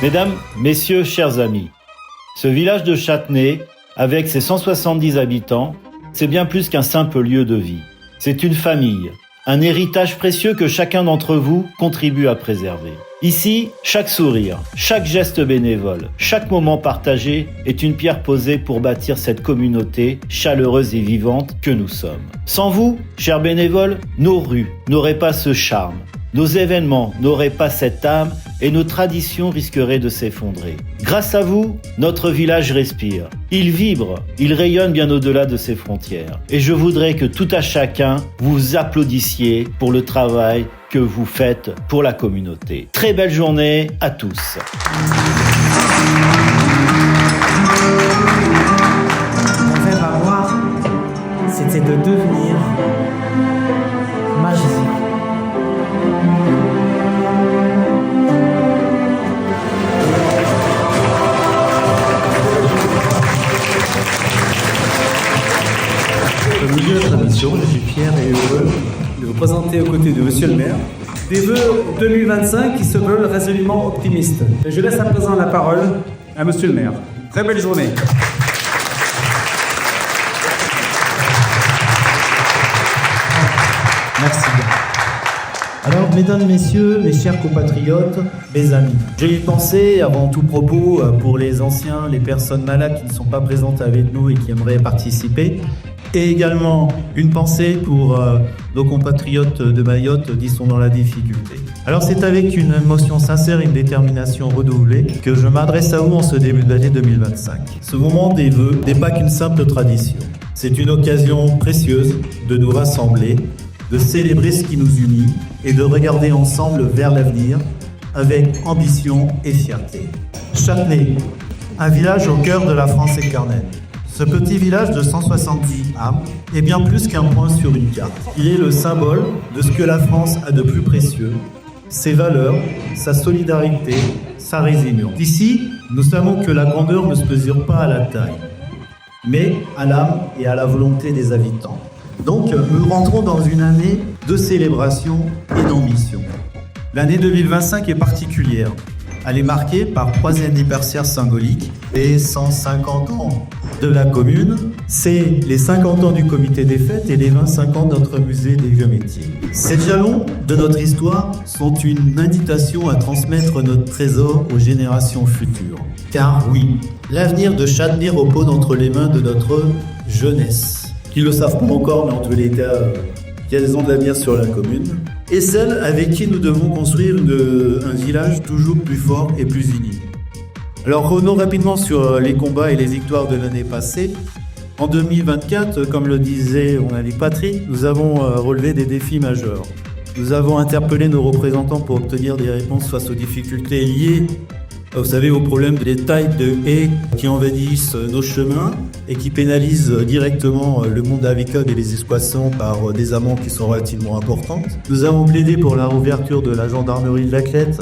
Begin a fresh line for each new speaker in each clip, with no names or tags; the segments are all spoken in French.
Mesdames, Messieurs, chers amis, ce village de Châtenay, avec ses 170 habitants, c'est bien plus qu'un simple lieu de vie. C'est une famille, un héritage précieux que chacun d'entre vous contribue à préserver. Ici, chaque sourire, chaque geste bénévole, chaque moment partagé est une pierre posée pour bâtir cette communauté chaleureuse et vivante que nous sommes. Sans vous, chers bénévoles, nos rues n'auraient pas ce charme. Nos événements n'auraient pas cette âme et nos traditions risqueraient de s'effondrer. Grâce à vous, notre village respire. Il vibre, il rayonne bien au-delà de ses frontières. Et je voudrais que tout à chacun vous applaudissiez pour le travail que vous faites pour la communauté. Très belle journée à tous.
Mon rêve à moi, c'était de devenir magicien.
Au milieu de la tradition, je suis fier et heureux de vous présenter aux côtés de Monsieur le maire des vœux 2025 qui se veulent résolument optimistes. Et je laisse à présent la parole à Monsieur le maire. Très belle journée.
Merci. Alors, mesdames, messieurs, mes chers compatriotes, mes amis, j'ai une pensée avant tout propos pour les anciens, les personnes malades qui ne sont pas présentes avec nous et qui aimeraient participer, et également une pensée pour nos compatriotes de Mayotte qui sont dans la difficulté. Alors, c'est avec une émotion sincère et une détermination redoublée que je m'adresse à vous en ce début d'année 2025. Ce moment des vœux n'est pas qu'une simple tradition. C'est une occasion précieuse de nous rassembler, de célébrer ce qui nous unit et de regarder ensemble vers l'avenir avec ambition et fierté. Châtenay, un village au cœur de la France éternelle. Ce petit village de 170 âmes est bien plus qu'un point sur une carte. Il est le symbole de ce que la France a de plus précieux, ses valeurs, sa solidarité, sa résilience. Ici, nous savons que la grandeur ne se mesure pas à la taille, mais à l'âme et à la volonté des habitants. Donc, nous rentrons dans une année de célébration et d'ambition. L'année 2025 est particulière. Elle est marquée par 3 anniversaires symboliques et 150 ans de la commune. C'est les 50 ans du comité des fêtes et les 25 ans de notre musée des vieux métiers. Ces jalons de notre histoire sont une invitation à transmettre notre trésor aux générations futures. Car oui, l'avenir de Châtenay repose entre les mains de notre jeunesse. Qui ne le savent pas encore, mais en tous les cas, qu'elles ont de l'avenir sur la commune, et celles avec qui nous devons construire un village toujours plus fort et plus uni. Alors revenons rapidement sur les combats et les victoires de l'année passée. En 2024, comme le disait mon ami Patrick, nous avons relevé des défis majeurs. Nous avons interpellé nos représentants pour obtenir des réponses face aux difficultés liées, vous savez, aux problèmes des tailles de haies qui envahissent nos chemins et qui pénalisent directement le monde avicole et les exploitants par des amendes qui sont relativement importantes. Nous avons plaidé pour la réouverture de la gendarmerie de Laclette,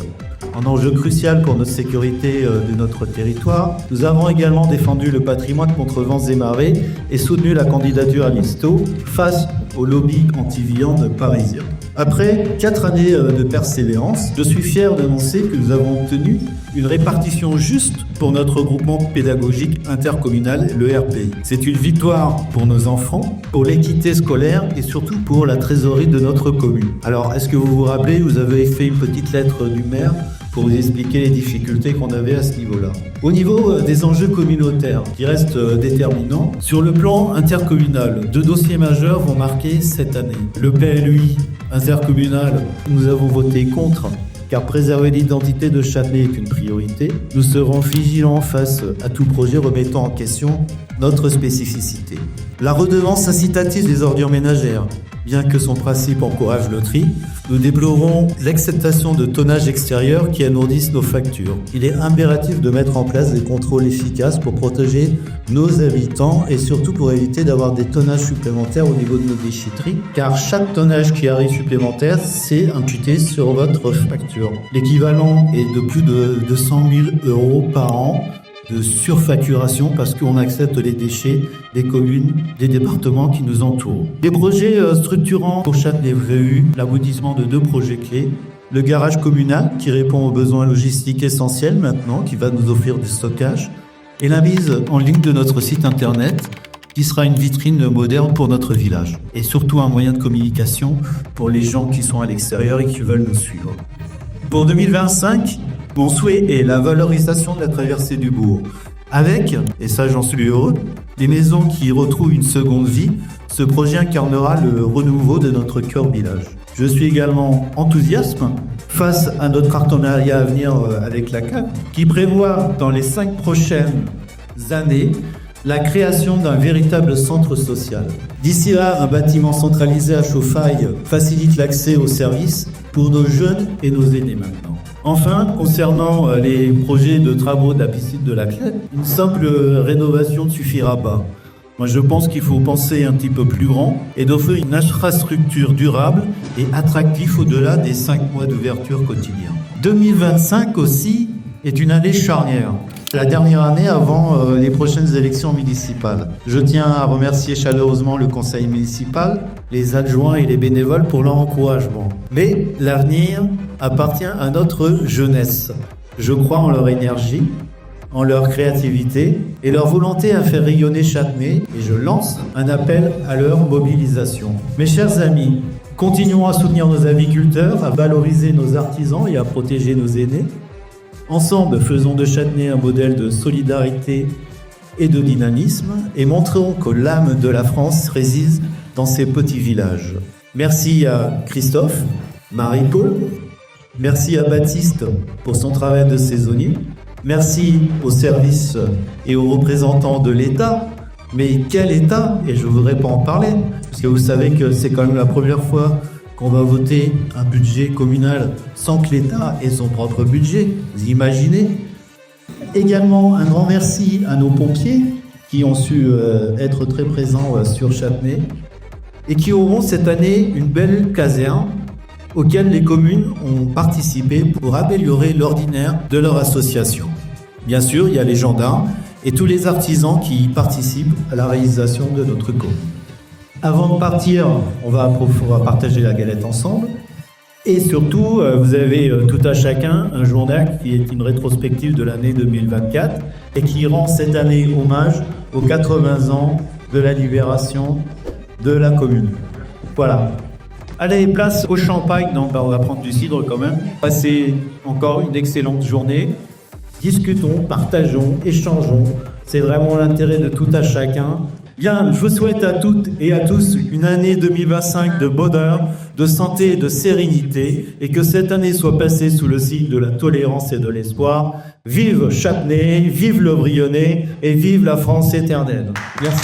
un enjeu crucial pour notre sécurité de notre territoire. Nous avons également défendu le patrimoine contre vents et marées et soutenu la candidature à l'ISTO face au lobby anti-viande parisien. Après 4 années de persévérance, je suis fier d'annoncer que nous avons obtenu une répartition juste pour notre groupement pédagogique intercommunal, le RPI. C'est une victoire pour nos enfants, pour l'équité scolaire et surtout pour la trésorerie de notre commune. Alors, est-ce que vous vous rappelez, vous avez fait une petite lettre du maire pour vous expliquer les difficultés qu'on avait à ce niveau-là. Au niveau des enjeux communautaires, qui restent déterminants, sur le plan intercommunal, 2 dossiers majeurs vont marquer cette année. Le PLUI intercommunal, nous avons voté contre, car préserver l'identité de Châtenay est une priorité. Nous serons vigilants face à tout projet remettant en question notre spécificité. La redevance incitative des ordures ménagères, bien que son principe encourage le tri, nous déplorons l'acceptation de tonnages extérieurs qui alourdissent nos factures. Il est impératif de mettre en place des contrôles efficaces pour protéger nos habitants et surtout pour éviter d'avoir des tonnages supplémentaires au niveau de nos déchetteries, car chaque tonnage qui arrive supplémentaire, c'est imputé sur votre facture. L'équivalent est de plus de 200 000 € par an de surfacturation parce qu'on accepte les déchets des communes, des départements qui nous entourent. Des projets structurants pour Châtenay-Vréhu, l'aboutissement de 2 projets clés. Le garage communal qui répond aux besoins logistiques essentiels maintenant, qui va nous offrir du stockage. Et la mise en ligne de notre site internet qui sera une vitrine moderne pour notre village. Et surtout un moyen de communication pour les gens qui sont à l'extérieur et qui veulent nous suivre. Pour 2025, mon souhait est la valorisation de la traversée du bourg. Avec, et ça j'en suis heureux, des maisons qui retrouvent une seconde vie, ce projet incarnera le renouveau de notre cœur village. Je suis également enthousiaste face à notre partenariat à venir avec la CAP, qui prévoit dans les 5 prochaines années la création d'un véritable centre social. D'ici là, un bâtiment centralisé à Chauffaille facilite l'accès aux services pour nos jeunes et nos aînés maintenant. Enfin, concernant les projets de travaux de la piscine de la Clette, une simple rénovation ne suffira pas. Moi, je pense qu'il faut penser un petit peu plus grand et d'offrir une infrastructure durable et attractive au-delà des 5 mois d'ouverture quotidienne. 2025 aussi est une année charnière. La dernière année avant les prochaines élections municipales. Je tiens à remercier chaleureusement le conseil municipal, les adjoints et les bénévoles pour leur encouragement. Mais l'avenir appartient à notre jeunesse. Je crois en leur énergie, en leur créativité et leur volonté à faire rayonner Châtenay et je lance un appel à leur mobilisation. Mes chers amis, continuons à soutenir nos agriculteurs, à valoriser nos artisans et à protéger nos aînés. Ensemble, faisons de Châtenay un modèle de solidarité et de dynamisme et montrons que l'âme de la France réside dans ces petits villages. Merci à Christophe, Marie-Paul, merci à Baptiste pour son travail de saisonnier, merci aux services et aux représentants de l'État. Mais quel État? Et je ne voudrais pas en parler, parce que vous savez que c'est quand même la première fois qu'on va voter un budget communal sans que l'État ait son propre budget. Vous imaginez? Également, un grand merci à nos pompiers qui ont su être très présents sur Châtenay et qui auront cette année une belle caserne auquel les communes ont participé pour améliorer l'ordinaire de leur association. Bien sûr, il y a les gendarmes et tous les artisans qui participent à la réalisation de notre commune. Avant de partir, on va partager la galette ensemble. Et surtout, vous avez tout à chacun un journal qui est une rétrospective de l'année 2024 et qui rend cette année hommage aux 80 ans de la libération de la commune. Voilà. Allez, place au champagne. Non, on va prendre du cidre quand même. Passez encore une excellente journée. Discutons, partageons, échangeons. C'est vraiment l'intérêt de tout à chacun. Bien, je vous souhaite à toutes et à tous une année 2025 de bonheur, de santé et de sérénité, et que cette année soit passée sous le signe de la tolérance et de l'espoir. Vive Châtenay, vive le Brionnais et vive la France éternelle. Merci.